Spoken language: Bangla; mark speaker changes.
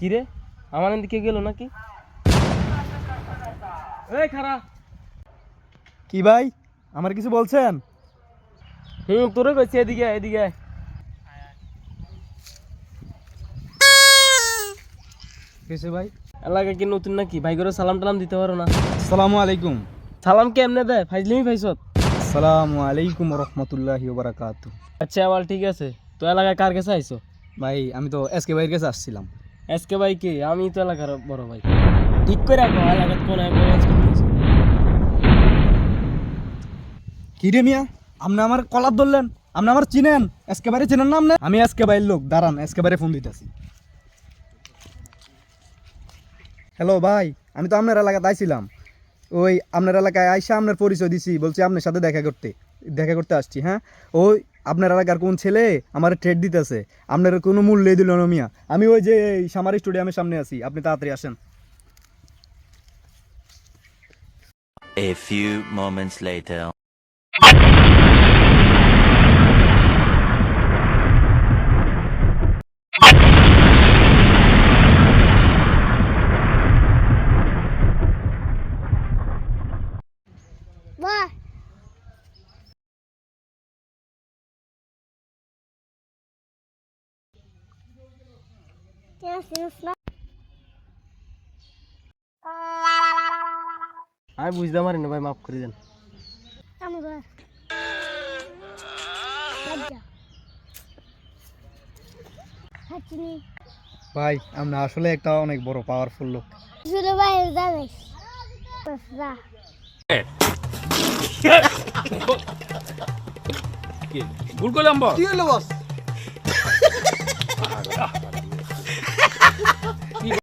Speaker 1: কি রে আমার এদিকে গেল নাকি? এই খারা
Speaker 2: কি ভাই আমার কিছু বলছেন?
Speaker 1: তোরে কইছি এদিকে এদিকে
Speaker 2: কিছু ভাই।
Speaker 1: এলাকা কি নতুন নাকি? ভাই করে সালাম টালাম দিতে পারো না?
Speaker 2: আসসালামু আলাইকুম।
Speaker 1: সালাম কেমনে দেয়? ফাইজলিমি ফাইছত।
Speaker 2: আসসালামু আলাইকুম রহমতুল্লাহি ওয়া বারাকাতু।
Speaker 1: আচ্ছা আবার ঠিক আছে। তো এলাকায় কার কাছে আইছো?
Speaker 2: ভাই আমি তো এসকে ভাইয়ের কাছে আসছিলাম।
Speaker 1: এসকে ভাই কে? আমি তো এলাকার বড় ভাই। ঠিক করে রাখো এলাকার কোনায় কলেজ করতেছো।
Speaker 2: কি রে মিয়া আপনি আমার কলার ধরলেন? আপনি আমার চিনেন? এসকে ভাইরে চিনেন না আপনি? আমি এসকে ভাইয়ের লোক, দাঁড়ান এসকে ভাইরে ফোন দিতেছি। হ্যালো ভাই, আমি তো আপনার এলাকাতে আইছিলাম। ওই আপনার এলাকায় আইসা আপনার পরিচয় দিছি, বলছি আপনার সাথে দেখা করতে আসছি। হ্যাঁ, ওই আপনার এলাকার কোন ছেলে আমার ট্রেড দিতেছে, আপনার কোনো মূল্যই দিল না মিয়া। আমি ওই যে সামার স্টেডিয়ামের সামনে আছি, আপনি তাড়াতাড়ি আসেন।
Speaker 3: A few moments later.
Speaker 4: বাহ
Speaker 1: আমি বুঝতে পারি না ভাই, মাফ করে দেন।
Speaker 2: ভাই আপনি আসলে একটা অনেক বড় পাওয়ারফুল লোক।
Speaker 5: ভুল করলাম বস।
Speaker 2: কি হলো বস?